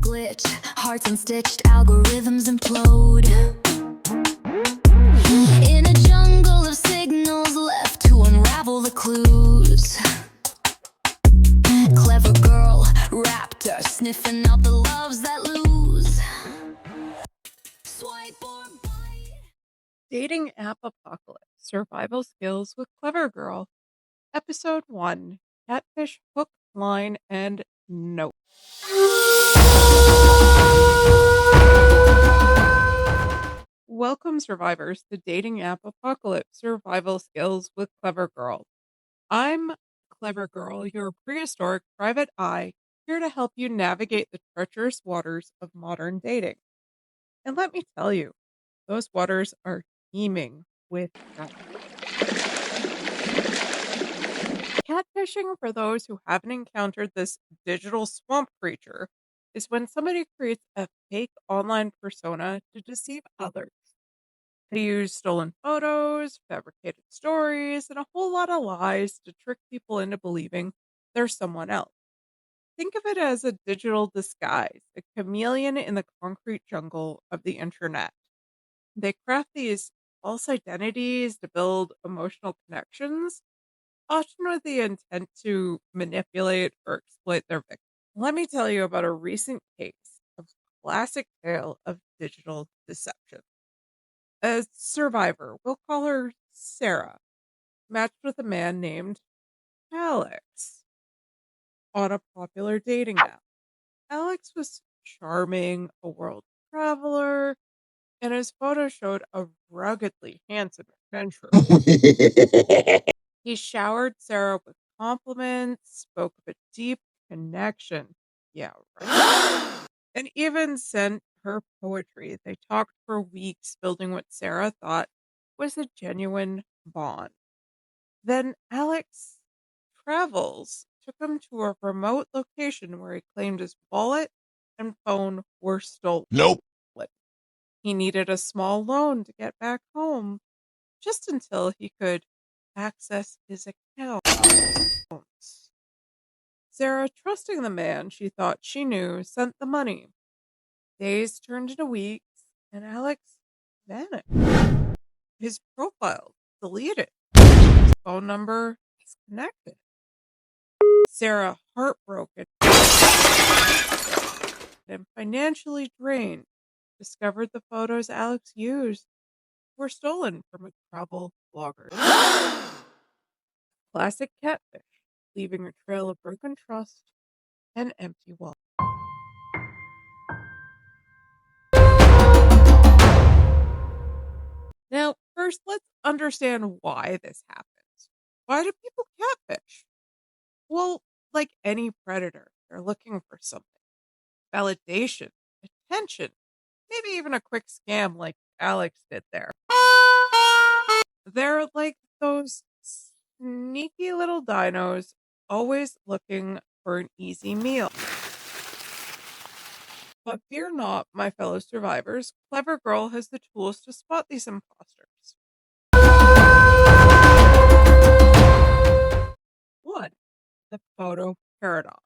glitch, hearts unstitched, algorithms implode. In a jungle of signals left to unravel the clues. Clever girl, raptor, sniffing out the loves that lose. Swipe or bite. Dating App Apocalypse Survival Skills with Clever Girl. Episode 1 Catfish, Hook, Line, and Note. Welcome, survivors, to Dating App Apocalypse Survival Skills with Clever Girl. I'm Clever Girl, your prehistoric private eye, here to help you navigate the treacherous waters of modern dating. And let me tell you, those waters are teeming with catfishing. For those who haven't encountered this digital swamp creature, is when somebody creates a fake online persona to deceive others. They use stolen photos, fabricated stories, and a whole lot of lies to trick people into believing they're someone else. Think of it as a digital disguise, a chameleon in the concrete jungle of the internet. They craft these false identities to build emotional connections, often with the intent to manipulate or exploit their victims. Let me tell you about a recent case of classic tale of digital deception. A survivor, we'll call her Sarah, matched with a man named Alex on a popular dating app. Alex was charming, a world traveler, and his photo showed a ruggedly handsome adventurer. He showered Sarah with compliments, spoke of a deep connection. Yeah, right. And even sent her poetry. They talked for weeks, building what Sarah thought was a genuine bond. Then Alex Travels took him to a remote location where he claimed his wallet and phone were stolen. Nope. He needed a small loan to get back home, just until he could access his accounts. Sarah, trusting the man she thought she knew, sent the money. Days turned into weeks, and Alex vanished. His profile deleted. His phone number disconnected. Sarah, heartbroken and financially drained, discovered the photos Alex used were stolen from a travel blogger. Classic catfish, leaving a trail of broken trust and empty walls. Now, first, let's understand why this happens. Why do people catfish? Well, like any predator, they're looking for something. Validation, attention, maybe even a quick scam like Alex did there. They're like those sneaky little dinos, always looking for an easy meal. But fear not, my fellow survivors, Clever Girl has the tools to spot these imposters. 1. The photo paradox.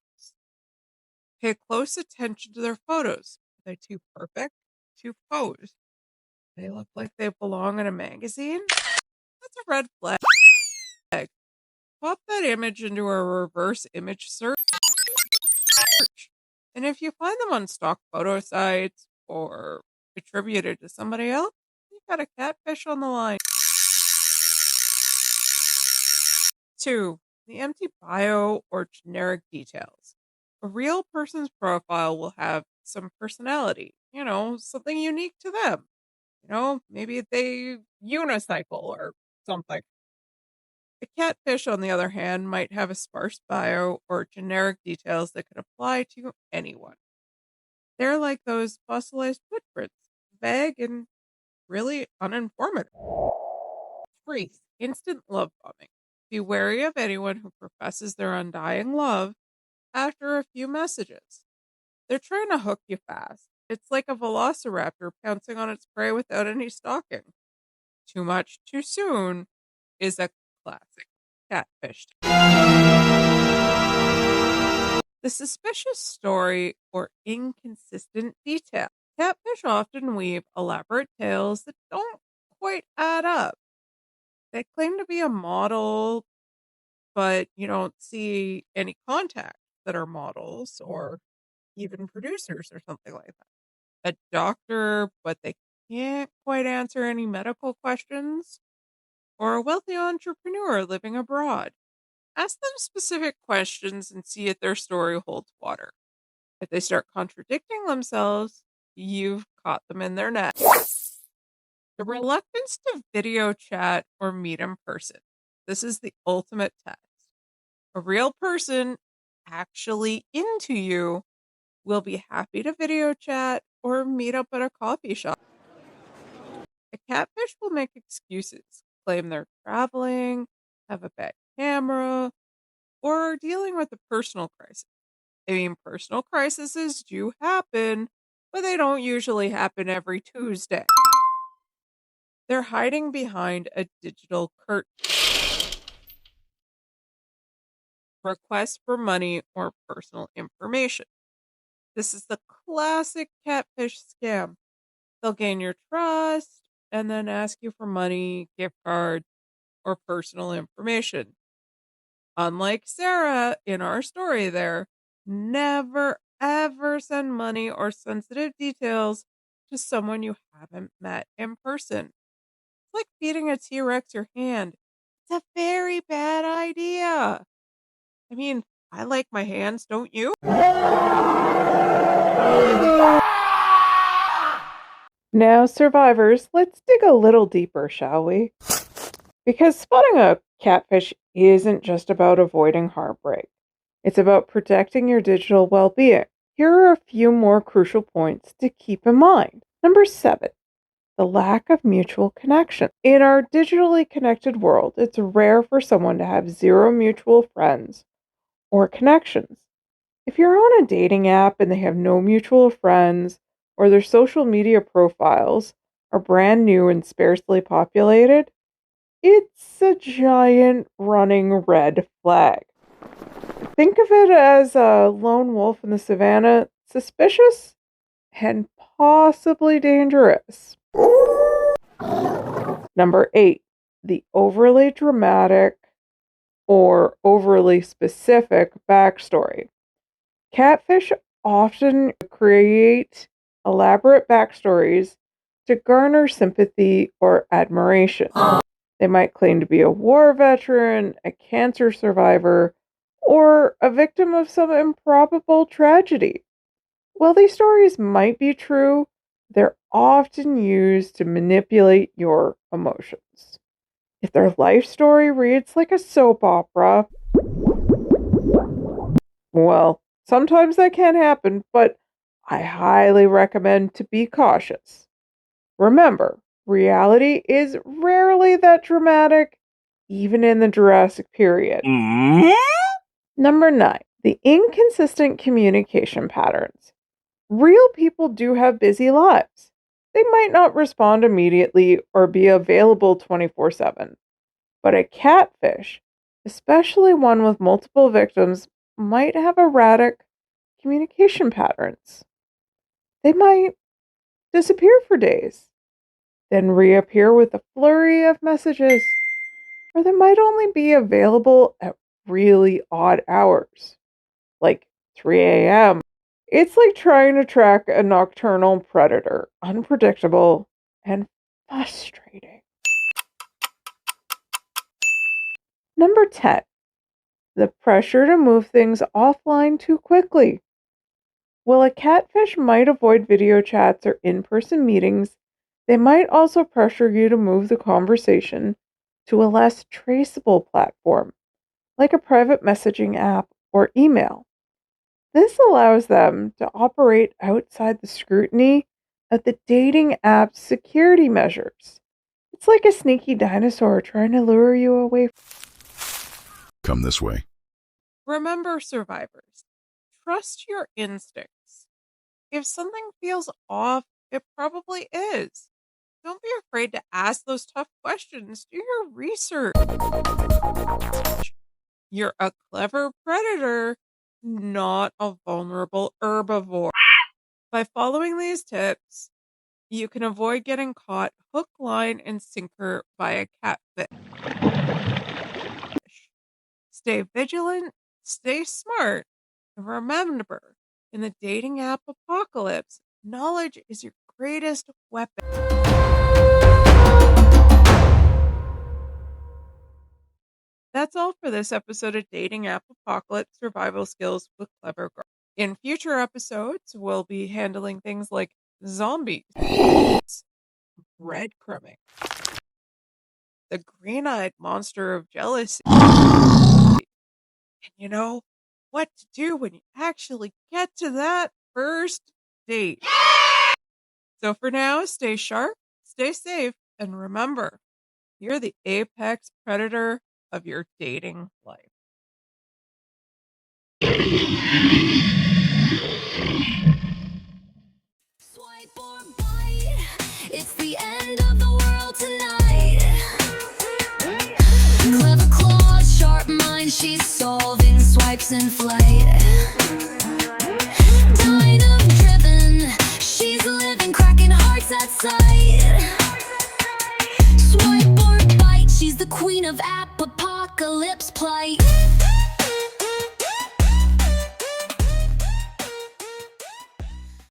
Pay close attention to their photos. Are they too perfect? Too posed? They look like they belong in a magazine? That's a red flag. Pop that image into a reverse image search. And if you find them on stock photo sites or attributed to somebody else, you've got a catfish on the line. 2. The empty bio or generic details. A real person's profile will have some personality, something unique to them. Maybe they unicycle or something. A catfish, on the other hand, might have a sparse bio or generic details that could apply to anyone. They're like those fossilized footprints, vague and really uninformative. 3. Instant love bombing. Be wary of anyone who professes their undying love after a few messages. They're trying to hook you fast. It's like a velociraptor pouncing on its prey without any stalking. Too much too soon is a classic catfish. The suspicious story or inconsistent detail. Catfish often weave elaborate tales that don't quite add up. They claim to be a model, but you don't see any contacts that are models or even producers or something like that. A doctor, but they can't quite answer any medical questions, or a wealthy entrepreneur living abroad. Ask them specific questions and see if their story holds water. If they start contradicting themselves, you've caught them in their net. The reluctance to video chat or meet in person. This is the ultimate test. A real person actually into you will be happy to video chat or meet up at a coffee shop. A catfish will make excuses, claim they're traveling, have a bad camera, or are dealing with a personal crisis. I mean, personal crises do happen, but they don't usually happen every Tuesday. They're hiding behind a digital curtain. Requests for money or personal information. This is the classic catfish scam. They'll gain your trust and then ask you for money, gift cards, or personal information. Unlike Sarah in our story there, never ever send money or sensitive details to someone you haven't met in person. It's like feeding a T-Rex your hand. It's a very bad idea. I mean, I like my hands, don't you? Now, survivors, let's dig a little deeper, shall we? Because spotting a catfish isn't just about avoiding heartbreak. It's about protecting your digital well-being. Here are a few more crucial points to keep in mind. Number 7, the lack of mutual connection. In our digitally connected world, it's rare for someone to have zero mutual friends or connections. If you're on a dating app and they have no mutual friends, or their social media profiles are brand new and sparsely populated, it's a giant running red flag. Think of it as a lone wolf in the savannah, suspicious and possibly dangerous. Number 8, the overly dramatic or overly specific backstory. Catfish often create elaborate backstories to garner sympathy or admiration. They might claim to be a war veteran, a cancer survivor, or a victim of some improbable tragedy. While these stories might be true, they're often used to manipulate your emotions. If their life story reads like a soap opera, well, sometimes that can happen, but I highly recommend to be cautious. Remember, reality is rarely that dramatic, even in the Jurassic period. Number 9, the inconsistent communication patterns. Real people do have busy lives. They might not respond immediately or be available 24/7. But a catfish, especially one with multiple victims, might have erratic communication patterns. They might disappear for days, then reappear with a flurry of messages, or they might only be available at really odd hours, like 3 a.m. It's like trying to track a nocturnal predator, unpredictable and frustrating. Number 10, the pressure to move things offline too quickly. While a catfish might avoid video chats or in-person meetings, they might also pressure you to move the conversation to a less traceable platform, like a private messaging app or email. This allows them to operate outside the scrutiny of the dating app's security measures. It's like a sneaky dinosaur trying to lure you away. Come this way. Remember, survivors, trust your instincts. If something feels off, it probably is. Don't be afraid to ask those tough questions. Do your research. You're a clever predator, not a vulnerable herbivore. By following these tips, you can avoid getting caught hook, line, and sinker by a catfish. Stay vigilant, stay smart, and remember, in the dating app apocalypse, knowledge is your greatest weapon. That's all for this episode of Dating App Apocalypse Survival Skills with Clever Girl. In future episodes, we'll be handling things like zombies, breadcrumbing, the green-eyed monster of jealousy, and what to do when you actually get to that first date. So for now, stay sharp, stay safe, and remember, you're the apex predator of your dating life. Swipe or bite, it's the end of the world tonight. Clever claws, sharp mind, she's solving swipes in flight. Dynamo-driven, she's living, cracking hearts at sight. Swipe or bite, she's the queen of app apocalypse plight.